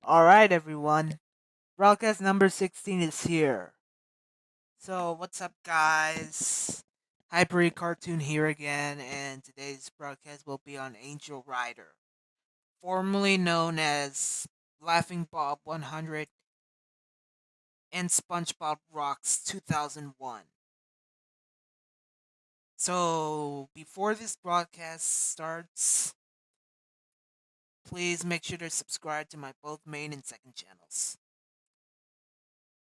Alright, everyone. Broadcast number 16 is here. So, what's up, guys? Hyper Cartoon here again, and today's broadcast will be on AngelRider, formerly known as Laughing Bob 100 and SpongeBob Rocks 2001. So, before this broadcast starts, please make sure to subscribe to my both main and second channels.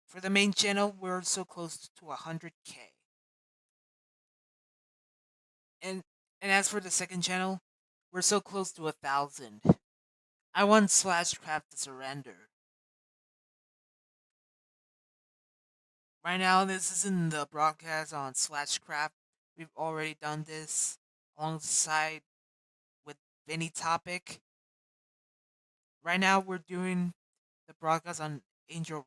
For the main channel, we're so close to 100K. And as for the second channel, we're so close to 1,000. I want Slashcraft to surrender. Right now, this isn't the broadcast on Slashcraft. We've already done this alongside with any topic. Right now, we're doing the broadcast on AngelRider.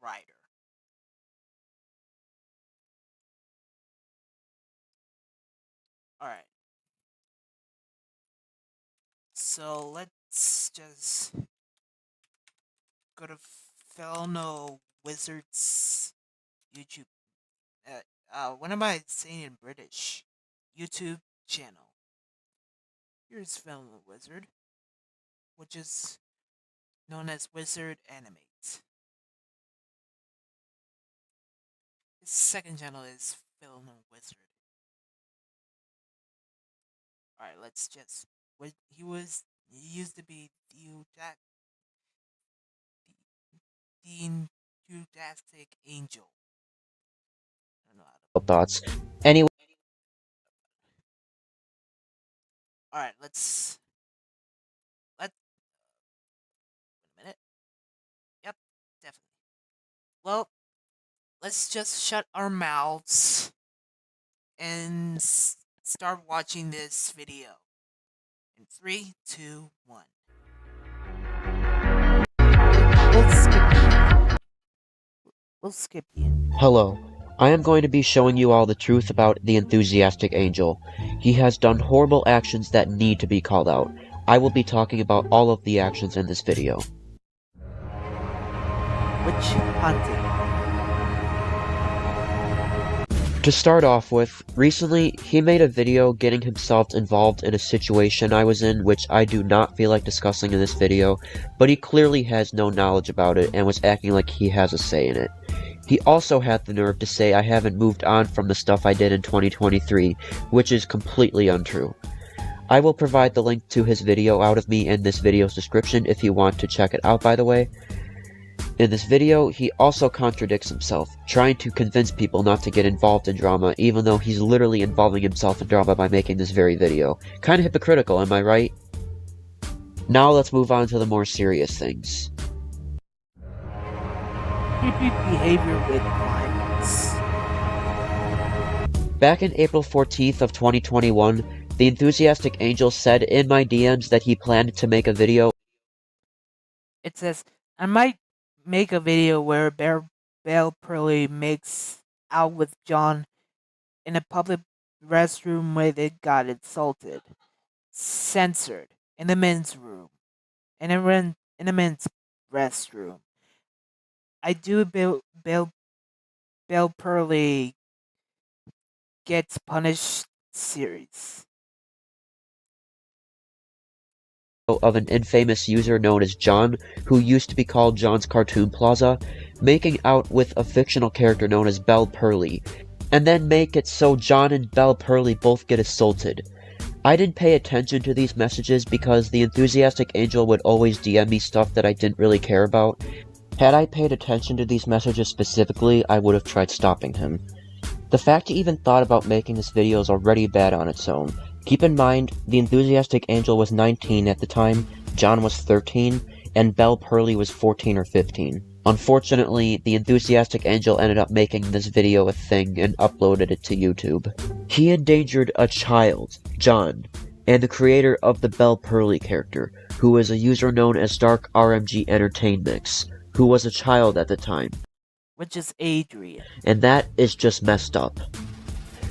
Alright. So let's just go to Felno Wizards YouTube. What am I saying in British? YouTube channel. Here's Felno Wizard, which is known as Wizard Animates. His second channel is Felno Wizard. Alright, let's just. He used to be the enthusiastic angel. I don't know how to. Thoughts. Anyway, Alright, let's. Let. Wait a minute. Yep, definitely. Well, let's just shut our mouths and start watching this video. In 3, 2, 1. We'll skip the. We'll skip the. hello. I am going to be showing you all the truth about the enthusiastic angel. He has done horrible actions that need to be called out. I will be talking about all of the actions in this video. Witch hunting. To start off with, recently he made a video getting himself involved in a situation I was in which I do not feel like discussing in this video, but he clearly has no knowledge about it and was acting like he has a say in it. He also had the nerve to say I haven't moved on from the stuff I did in 2023, which is completely untrue. I will provide the link to his video out of me in this video's description if you want to check it out, by the way. In this video, he also contradicts himself, trying to convince people not to get involved in drama, even though he's literally involving himself in drama by making this very video. Kinda hypocritical, am I right? Now let's move on to the more serious things. Creepy behavior with violence. Back in April 14th of 2021, the enthusiastic angel said in my DMs that he planned to make a video. It says, I might make a video where Belle Pearly makes out with John in a public restroom where they got insulted. Censored. In the men's room. In a men's restroom. I do Belle Pearly gets punished series. Of an infamous user known as John, who used to be called John's Cartoon Plaza, making out with a fictional character known as Belle Pearly, and then make it so John and Belle Pearly both get assaulted. I didn't pay attention to these messages because the enthusiastic angel would always DM me stuff that I didn't really care about. Had I paid attention to these messages specifically, I would have tried stopping him. The fact he even thought about making this video is already bad on its own. Keep in mind, the enthusiastic angel was 19 at the time, John was 13, and Belle Pearly was 14 or 15. Unfortunately, the enthusiastic angel ended up making this video a thing and uploaded it to YouTube. He endangered a child, John, and the creator of the Belle Pearly character, who is a user known as Dark RMG Entertainmix, who was a child at the time. Which is Adrian. And that is just messed up.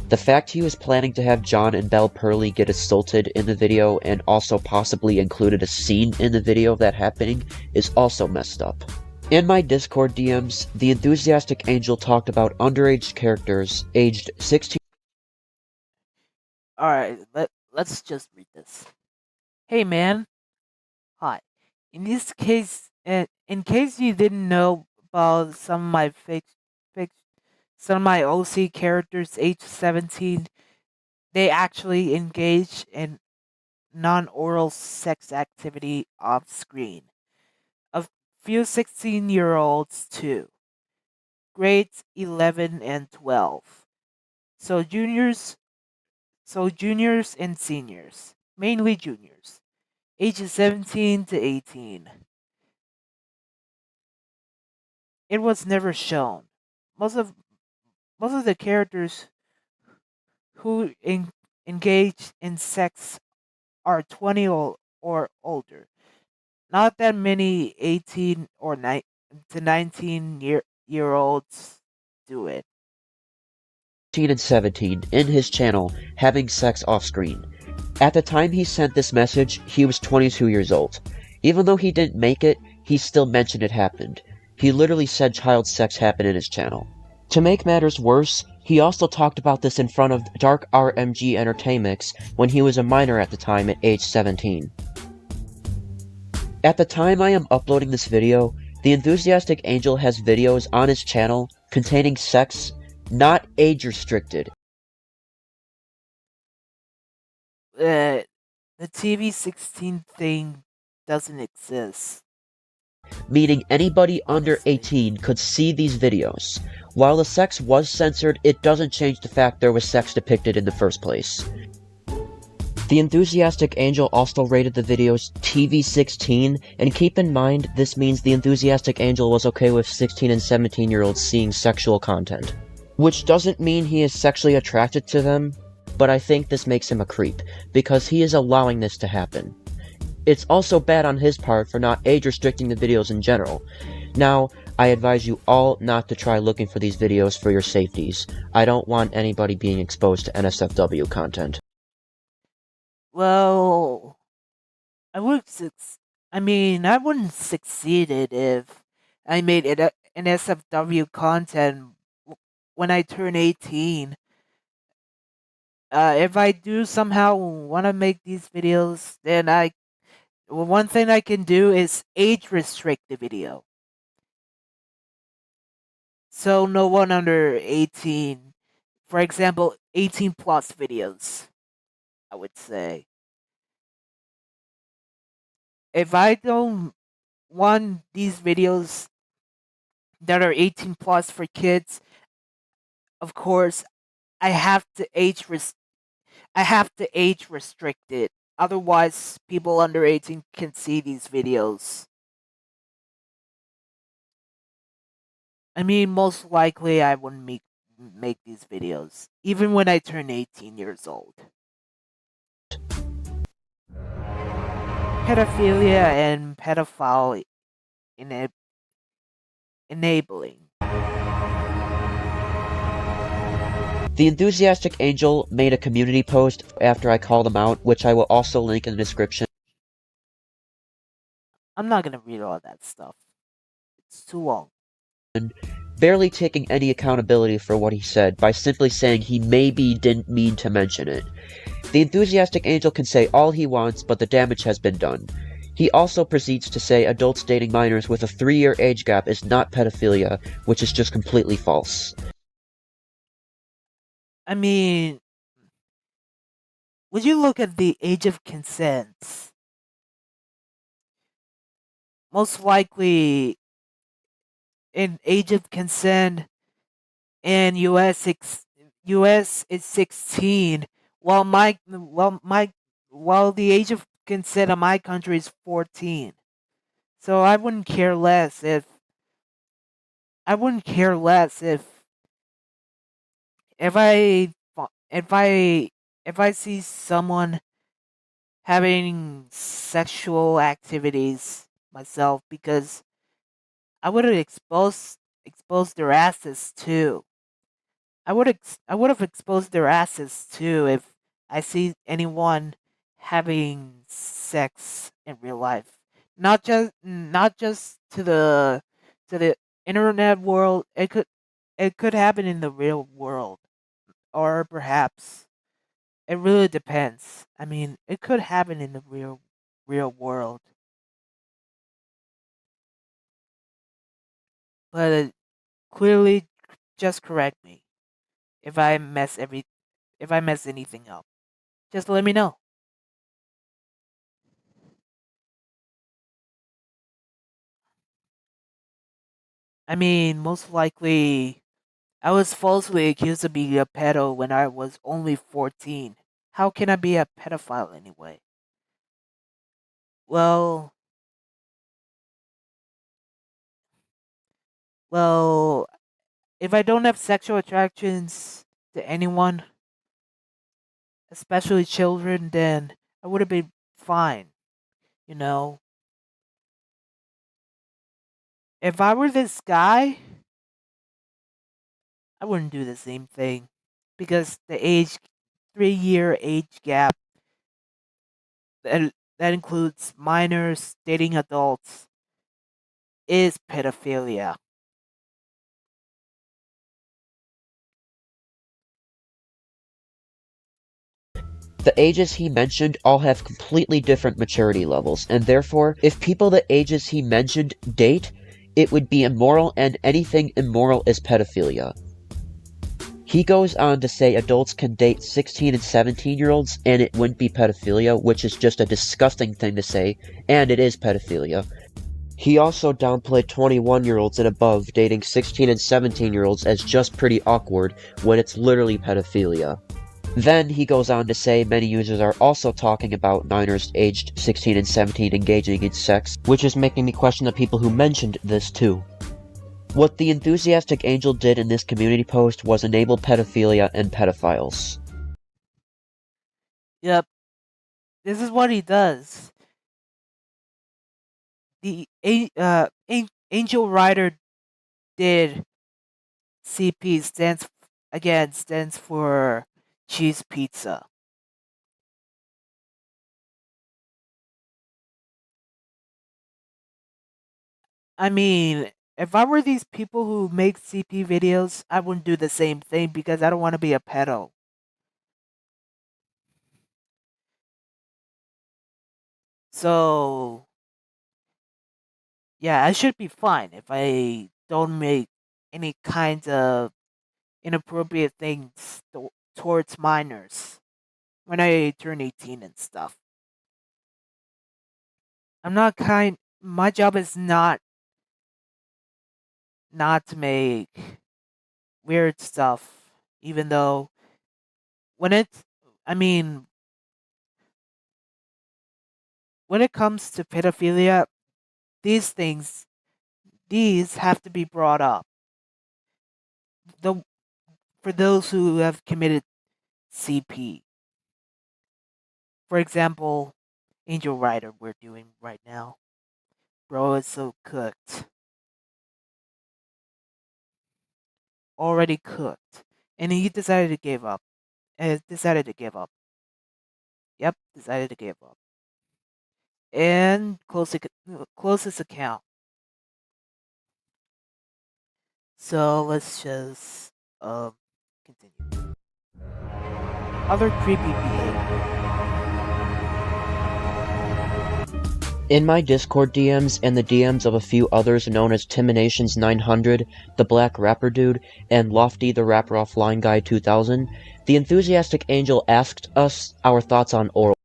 The fact he was planning to have John and Belle Purley get assaulted in the video and also possibly included a scene in the video of that happening is also messed up. In my Discord DMs, the enthusiastic angel talked about underage characters aged 16. Alright, let's just read this. Hey man, hi. In this case, in case you didn't know about some of my OC characters age 17, they actually engage in non-oral sex activity off screen. A few 16-year-olds too. Grades 11 and 12. So juniors and seniors, mainly juniors, ages 17 to 18. It was never shown. Most of most of the characters who engage in sex are 20 or older. Not that many 18 or 19 year olds do it. And 17 in his channel having sex off screen. At the time he sent this message, he was 22 years old. Even though he didn't make it, he still mentioned it happened. He literally said child sex happened in his channel. To make matters worse, he also talked about this in front of Dark RMG Entertainments when he was a minor at the time at age 17. At the time I am uploading this video, the enthusiastic angel has videos on his channel containing sex not age restricted. The TV 16 thing doesn't exist. Meaning anybody under Honestly. 18 could see these videos. While the sex was censored, it doesn't change the fact there was sex depicted in the first place. The enthusiastic angel also rated the videos TV-16, and keep in mind this means the enthusiastic angel was okay with 16 and 17-year-olds seeing sexual content. Which doesn't mean he is sexually attracted to them, but I think this makes him a creep, because he is allowing this to happen. It's also bad on his part for not age restricting the videos in general. Now, I advise you all not to try looking for these videos for your safeties. I don't want anybody being exposed to NSFW content. Well, I would I wouldn't succeed it if I made it an SFW content when I turn 18. If I do somehow want to make these videos, then one thing I can do is age restrict the video. So no one under 18, for example, 18 plus videos, I would say. If I don't want these videos that are 18 plus for kids, of course, I have to I have to age restrict it. Otherwise, people under 18 can see these videos. I mean, most likely I wouldn't make these videos, even when I turn 18 years old. Pedophilia and pedophile ena- enabling. The enthusiastic angel made a community post after I called him out, which I will also link in the description. I'm not gonna read all that stuff. It's too long. Barely taking any accountability for what he said by simply saying he maybe didn't mean to mention it. The enthusiastic angel can say all he wants, but the damage has been done. He also proceeds to say adults dating minors with a 3-year age gap is not pedophilia, which is just completely false. I mean, would you look at the age of consent? Most likely, in age of consent in US is 16, while the age of consent in my country is 14. So I wouldn't care less if I if I if I see someone having sexual activities myself, because I would expose their asses too. I would have exposed their asses too if I see anyone having sex in real life. Not just to the internet world. It could happen in the real world, or perhaps it really depends. I mean, it could happen in the real world, but clearly, just correct me if I if I mess anything up. Just let me know. I mean, most likely, I was falsely accused of being a pedo when I was only 14. How can I be a pedophile anyway? Well, well, if I don't have sexual attractions to anyone, especially children, then I would have been fine, you know? If I were this guy, I wouldn't do the same thing because the 3-year age gap that includes minors dating adults is pedophilia. The ages he mentioned all have completely different maturity levels, and therefore, if people the ages he mentioned date, it would be immoral, and anything immoral is pedophilia. He goes on to say adults can date 16 and 17-year-olds and it wouldn't be pedophilia, which is just a disgusting thing to say, and it is pedophilia. He also downplayed 21-year-olds and above dating 16 and 17-year-olds as just pretty awkward when it's literally pedophilia. Then he goes on to say many users are also talking about minors aged 16 and 17 engaging in sex, which is making me question the people who mentioned this too. What the enthusiastic angel did in this community post was enable pedophilia and pedophiles. Yep, this is what he does. AngelRider did CP stands for cheese pizza. I mean, if I were these people who make CP videos, I wouldn't do the same thing because I don't want to be a pedo. So, yeah, I should be fine if I don't make any kinds of inappropriate things towards minors when I turn 18 and stuff. I'm not kind. My job is not to make weird stuff, even though when it's, I mean, when it comes to pedophilia, these things, these have to be brought up. The For those who have committed CP, for example, AngelRider we're doing right now. Bro is so cooked, already cooked, and he decided to give up. Decided to give up. Yep, decided to give up. And close his account. So let's just continue. Other creepy behavior. In my Discord DMs and the DMs of a few others known as Timinations900, the Black Rapper Dude, and Lofty the Rapper Offline Guy 2000, the enthusiastic angel asked us our thoughts on oral.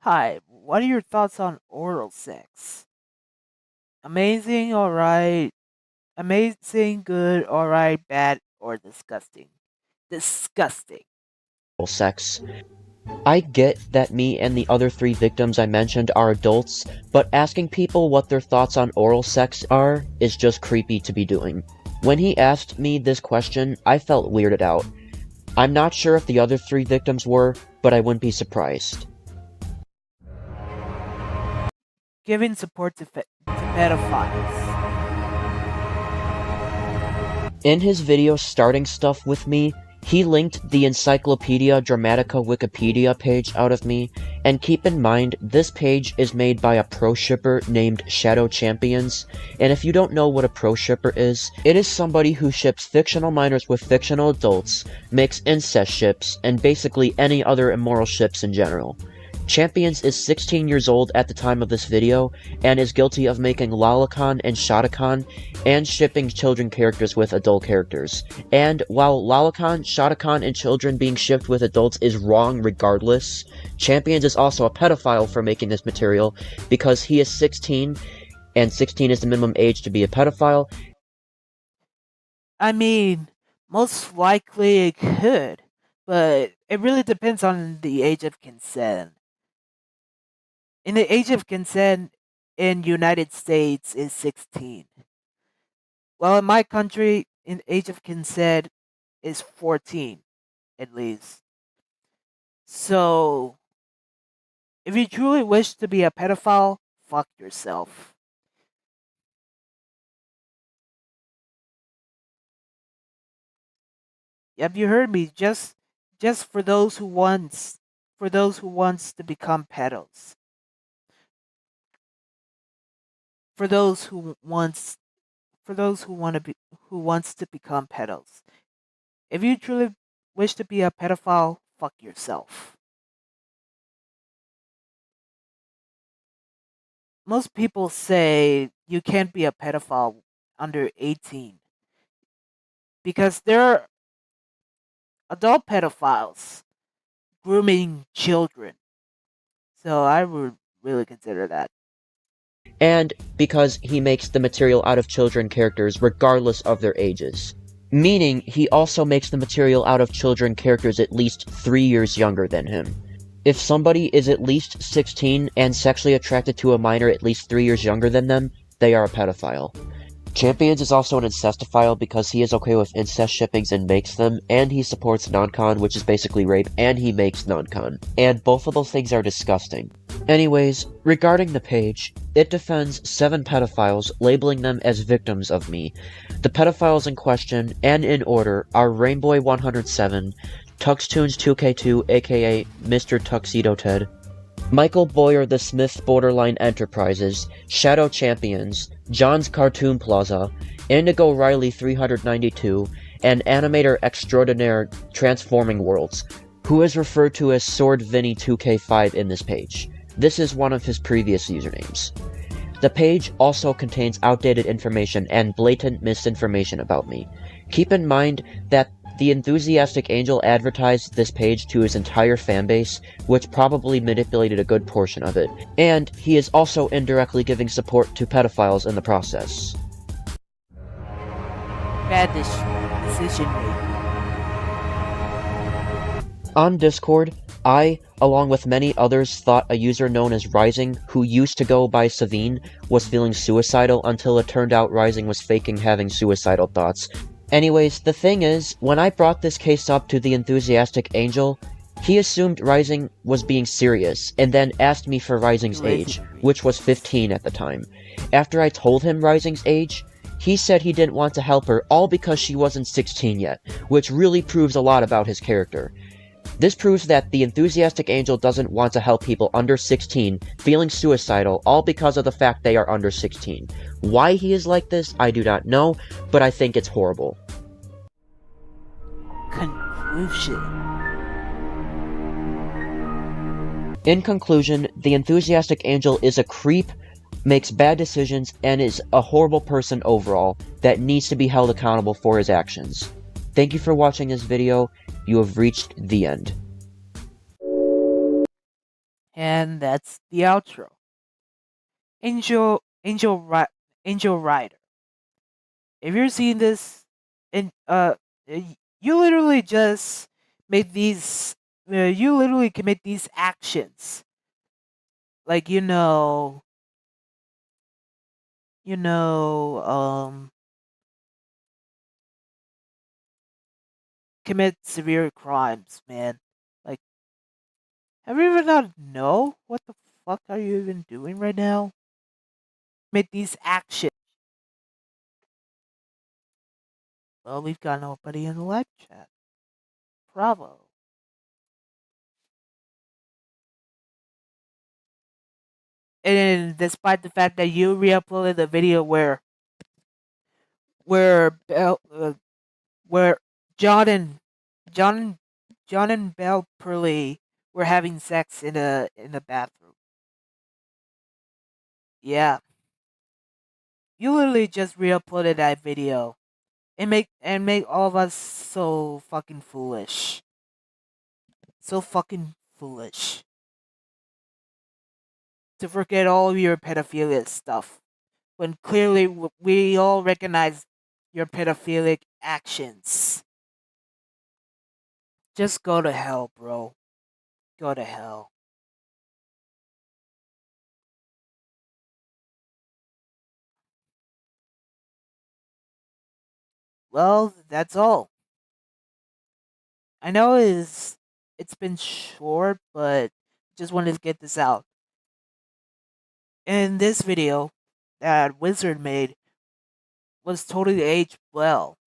Hi, what are your thoughts on oral sex? Amazing, alright. Amazing, good, alright, bad, or disgusting? Disgusting. Sex. I get that me and the other 3 victims I mentioned are adults, but asking people what their thoughts on oral sex are is just creepy to be doing. When he asked me this question, I felt weirded out. I'm not sure if the other 3 victims were, but I wouldn't be surprised. Giving support to pedophiles. In his video starting stuff with me, he linked the Encyclopedia Dramatica Wikipedia page out of me, and keep in mind, this page is made by a pro shipper named Shadow Champions, and if you don't know what a pro shipper is, it is somebody who ships fictional minors with fictional adults, makes incest ships, and basically any other immoral ships in general. Champions is 16 years old at the time of this video, and is guilty of making Lolicon and Shotacon, and shipping children characters with adult characters. And while Lolicon, Shotacon, and children being shipped with adults is wrong regardless, Champions is also a pedophile for making this material, because he is 16, and 16 is the minimum age to be a pedophile. I mean, most likely it could, but it really depends on the age of consent. In the age of consent in United States is 16. Well, in my country, in age of consent is 14, at least. So, if you truly wish to be a pedophile, fuck yourself. Have you heard me? Just for those who wants to become pedos. For those who wants for those who want to be who wants to become pedos. If you truly wish to be a pedophile, fuck yourself. Most people say you can't be a pedophile under 18 because there are adult pedophiles grooming children. So I would really consider that. And because he makes the material out of children characters regardless of their ages. Meaning, he also makes the material out of children characters at least 3 years younger than him. If somebody is at least 16 and sexually attracted to a minor at least 3 years younger than them, they are a pedophile. Champions is also an incestophile because he is okay with incest shippings and makes them, and he supports non-con, which is basically rape, and he makes non-con. And both of those things are disgusting. Anyways, regarding the page, it defends 7 pedophiles, labeling them as victims of me. The pedophiles in question, and in order, are Rainboy107, Tuxtunes2K2 aka Mr. Tuxedo Ted, Michael Boyer the Smith Borderline Enterprises, Shadow Champions, John's Cartoon Plaza, Indigo Riley 392, and animator extraordinaire Transforming Worlds, who is referred to as Sword Vinny 2K5 in this page. This is one of his previous usernames. The page also contains outdated information and blatant misinformation about me. Keep in mind that the Enthusiastic Angel advertised this page to his entire fanbase, which probably manipulated a good portion of it, and he is also indirectly giving support to pedophiles in the process. Bad decision making. On Discord, I, along with many others, thought a user known as Rising, who used to go by Savine, was feeling suicidal until it turned out Rising was faking having suicidal thoughts. Anyways, the thing is, when I brought this case up to the Enthusiastic Angel, he assumed Rising was being serious, and then asked me for Rising's age, which was 15 at the time. After I told him Rising's age, he said he didn't want to help her, all because she wasn't 16 yet, which really proves a lot about his character. This proves that the Enthusiastic Angel doesn't want to help people under 16 feeling suicidal, all because of the fact they are under 16. Why he is like this, I do not know, but I think it's horrible. Conclusion. In conclusion, the Enthusiastic Angel is a creep, makes bad decisions, and is a horrible person overall that needs to be held accountable for his actions. Thank you for watching this video. You have reached the end. And that's the outro. AngelRider. If you're seeing this, and you literally just made these. You literally commit these actions, like you know, commit severe crimes, man. Like, have you even not know what the fuck are you even doing right now? Commit these actions. Well, we've got nobody in the live chat. Bravo. And despite the fact that you re-uploaded the video where John and John and John and Belle Purley were having sex in the bathroom. Yeah, you literally just re-uploaded that video and make all of us so fucking foolish, so fucking foolish to forget all of your pedophilia stuff when clearly we all recognize your pedophilic actions. Just go to hell, bro. Go to hell. Well, that's all. I know it's been short, but just wanted to get this out. And this video that Wizard made was totally aged well.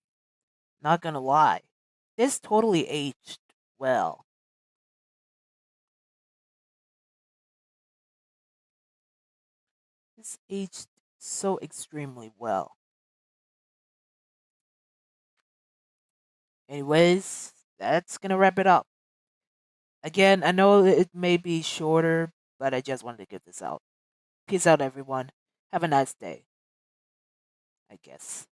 Not gonna lie. This totally aged well. This aged so extremely well. Anyways, that's gonna wrap it up. Again, I know it may be shorter, but I just wanted to get this out. Peace out, everyone. Have a nice day, I guess.